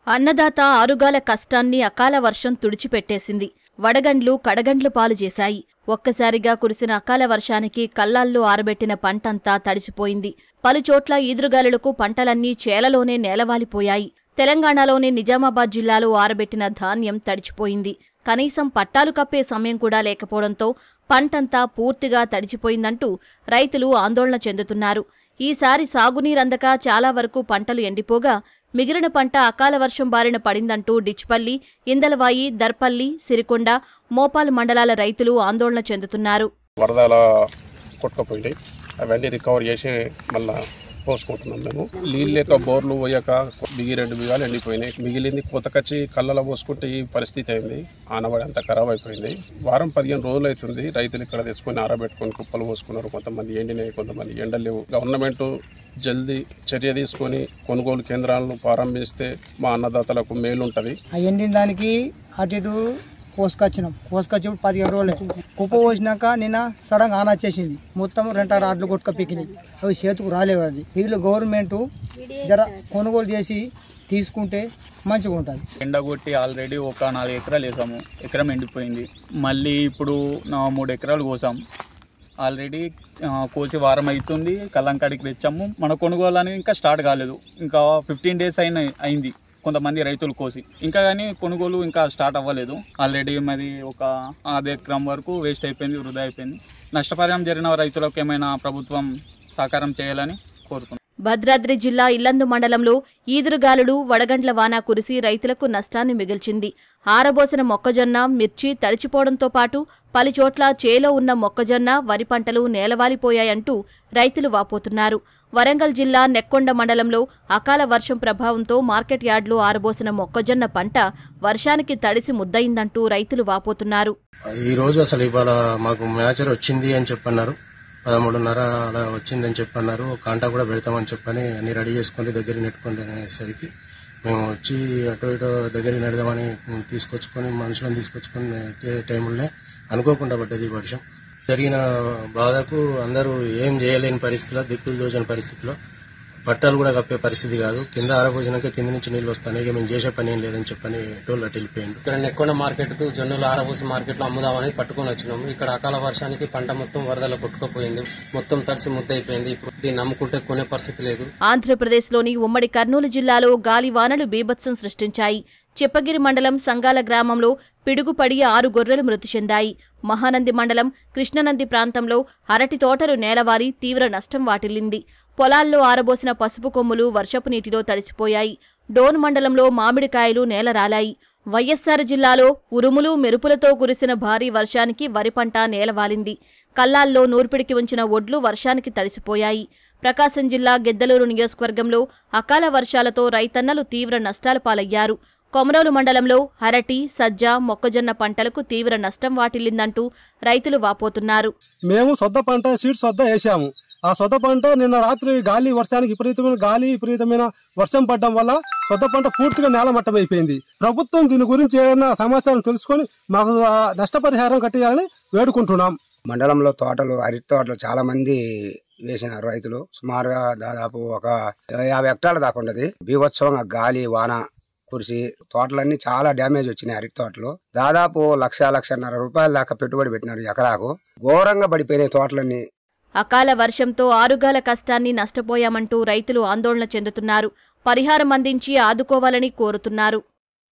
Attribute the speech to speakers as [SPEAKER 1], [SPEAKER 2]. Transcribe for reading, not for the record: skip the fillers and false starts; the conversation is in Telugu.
[SPEAKER 1] అన్నదాత ఆరుగాల కష్టాన్ని అకాల వర్షం తుడిచిపెట్టేసింది. వడగండ్లు కడగండ్లు పాలు చేశాయి. ఒక్కసారిగా కురిసిన అకాల వర్షానికి కల్లాల్లో ఆరబెట్టిన పంటంతా తడిసిపోయింది. పలుచోట్ల ఈదురుగాలులకు పంటలన్నీ చేలలోనే నేలవాలిపోయాయి. తెలంగాణలోని నిజామాబాద్ జిల్లాలో ఆరబెట్టిన ధాన్యం తడిచిపోయింది. కనీసం పట్టాలు కప్పే సమయం కూడా లేకపోవడంతో పంటంతా పూర్తిగా తడిచిపోయిందంటూ రైతులు ఆందోళన చెందుతున్నారు. ఈసారి సాగునీరందక చాలా వరకు పంటలు ఎండిపోగా మిగిలిన పంట అకాల వర్షం బారిన పడిందంటూ డిచ్పల్లి, ఇందలవాయి, దర్పల్లి, సిరికొండ, మోపాల్ మండలాల రైతులు ఆందోళన చెందుతున్నారు.
[SPEAKER 2] వరదల కొట్టుకుపోయినాయి, అవన్నీ రికవర్ చేసి మళ్ళా పోసుకుంటున్నాం. మేము నీళ్ళు లేక బోర్లు పోయాక 2 బిగాలు ఎండిపోయినాయి. మిగిలింది కొత్తకచ్చి కళ్ళలో పోసుకుంటే ఈ పరిస్థితి అయింది. ఆనవాడి అంతా ఖరాబ్ అయిపోయింది. వారం 15 రోజులు అవుతుంది. రైతులు ఇక్కడ తెచ్చుకొని ఆరబెట్టుకొని కుప్పలు పోసుకున్నారు. కొంతమంది ఎండినాయి, కొంతమంది ఎండలేవు. గవర్నమెంట్ జల్దీ చర్య తీసుకొని కొనుగోలు కేంద్రాలను ప్రారంభిస్తే మా అన్నదాతలకు మేలు ఉంటుంది.
[SPEAKER 3] ఎండిన దానికి అటు ఇటు కోసుకొచ్చినాం. కోసుకొచ్చి 15 రోజులు కుప్ప పోసినాక నిన్న సడన్గా ఆన వచ్చేసింది. మొత్తం 2 రాడ్లు కొట్టుక పీకినాయి. అవి చేతుకు రాలేవు. అది వీళ్ళు గవర్నమెంట్ జర కొనుగోలు చేసి తీసుకుంటే మంచిగా ఉంటుంది.
[SPEAKER 4] ఎండ కొట్టి ఆల్రెడీ ఒక 4 ఎకరాలు వేసాము. ఎకరం ఎండిపోయింది. మళ్ళీ ఇప్పుడు 3 ఎకరాలు కోసాం. ఆల్రెడీ కోసి వారం అవుతుంది. కల్లంకాడికి తెచ్చాము. మన కొనుగోలు అనేది ఇంకా స్టార్ట్ కాలేదు. ఇంకా 15 డేస్ అయింది కొంతమంది రైతులు కోసి. ఇంకా కానీ కొనుగోలు ఇంకా స్టార్ట్ అవ్వలేదు. ఆల్రెడీ మరి ఒక 5 ఎకరం వరకు వేస్ట్ అయిపోయింది, వృధా అయిపోయింది. నష్టపరిహారం జరిగిన రైతులకు ఏమైనా ప్రభుత్వం సహకారం చేయాలని కోరుతున్నాం.
[SPEAKER 1] భద్రాద్రి జిల్లా ఇల్లందు మండలంలో ఈదురుగాలులు, వడగండ్ల వాన కురిసి రైతులకు నష్టాన్ని మిగిల్చింది. ఆరబోసిన మొక్కజొన్న, మిర్చి తడిచిపోవడంతో పాటు పలుచోట్ల చేలో ఉన్న మొక్కజొన్న, వరి పంటలు నేలవాలిపోయాయంటూ రైతులు వాపోతున్నారు. వరంగల్ జిల్లా నెక్కొండ మండలంలో అకాల వర్షం ప్రభావంతో మార్కెట్ యార్డులో ఆరబోసిన మొక్కజొన్న పంట వర్షానికి తడిసి ముద్దయిందంటూ రైతులు వాపోతున్నారు.
[SPEAKER 5] ఈ రోజు అసలు ఇవాళ మాకు మ్యాచర్ వచ్చింది అని చెప్పన్నారు. 13:30 అలా వచ్చిందని చెప్పన్నారు. కాంటా కూడా పెడతామని చెప్పని అన్ని రెడీ చేసుకుని దగ్గర నెట్టుకొని అనేసరికి మేము వచ్చి అటు ఇటు దగ్గర నెడదామని తీసుకొచ్చుకొని మనుషులను తీసుకొచ్చుకొని టైంలోనే అనుకోకుండా పడ్డది వర్షం. జరిగిన బాధకు అందరూ ఏం చేయలేని పరిస్థితిలో, దిక్కులు దోచని పరిస్థితిలో, పట్టాలు కూడా కప్పే పరిస్థితి కాదు. కింద ఆరబోసినాక కింద నుంచి నీళ్ళు వస్తాయి. ఇక మేము చేసే పని ఏం లేదని చెప్పని టోళ్ళు అటు వెళ్ళిపోయింది.
[SPEAKER 6] ఇక్కడ నెక్కొండ మార్కెట్ కు జొన్నలు ఆరబోసి మార్కెట్ లో అమ్ముదామని పట్టుకుని వచ్చినాము. ఇక్కడ అకాల వర్షానికి పంట మొత్తం వరదలో కొట్టుకుపోయింది. మొత్తం తడిసి ముద్దయిపోయింది. ఇప్పుడు దీన్ని నమ్ముకుంటే కొనే పరిస్థితి లేదు.
[SPEAKER 1] ఆంధ్రప్రదేశ్లోని ఉమ్మడి కర్నూలు జిల్లాలో గాలివానలు బీభత్సం సృష్టించాయి. చిప్పగిరి మండలం సంగాల గ్రామంలో పిడుగుపడి 6 గొర్రెలు మృతి చెందాయి. మహానంది మండలం కృష్ణనంది ప్రాంతంలో అరటి తోటలు నేలవారి తీవ్ర నష్టం వాటిల్లింది. పొలాల్లో ఆరబోసిన పసుపు కొమ్ములు వర్షపు నీటిలో తడిసిపోయాయి. డోన్ మండలంలో మామిడికాయలు నేలరాలాయి. వైఎస్సార్ జిల్లాలో ఉరుములు మెరుపులతో కురిసిన భారీ వర్షానికి వరి పంట నేలవాలింది. కల్లాల్లో నూర్పిడికి ఉంచిన ఒడ్లు వర్షానికి తడిసిపోయాయి. ప్రకాశం జిల్లా గిద్దలూరు నియోజకవర్గంలో అకాల వర్షాలతో రైతన్నలు తీవ్ర నష్టాల పాలయ్యారు. కొమరోలు మండలంలో అరటి, సజ్జ, మొక్కజొన్న పంటలకు తీవ్ర నష్టం వాటిల్లిందంటూ రైతులు వాపోతున్నారు.
[SPEAKER 7] మేము సొద్ద పంట సీడ్స్ వద్ద వేసాము. ఆ సొద్ద పంట నిన్న రాత్రి వర్షానికి విపరీతమైన వర్షం పడడం వల్ల సొద్ద పంట పూర్తిగా నేలమట్టం అయిపోయింది. ప్రభుత్వం దీని గురించి ఏదైనా సమాచారం తెలుసుకొని మాకు నష్టపరిహారం కట్టేయాలని వేడుకుంటున్నాం.
[SPEAKER 8] మండలంలో అరటి తోటలు చాలా మంది వేసినారు రైతులు. సుమారుగా దాదాపు ఒక 50 హెక్టార్ల దాకా ఉన్నది. బీభత్సవంగా గాలి వాన కురిసి తోటలన్నీ చాలా డ్యామేజ్ వచ్చినాయి. అరటి తోటలు దాదాపు 1,00,000-1,50,000 రూపాయల దాకా పెట్టుబడి పెట్టినారు ఎకరాకు. ఘోరంగా పడిపోయినాయి తోటలన్నీ.
[SPEAKER 1] అకాల వర్షంతో ఆరుగాల కష్టాన్ని నష్టపోయామంటూ రైతులు ఆందోళన చెందుతున్నారు. పరిహారం అందించి ఆదుకోవాలని కోరుతున్నారు.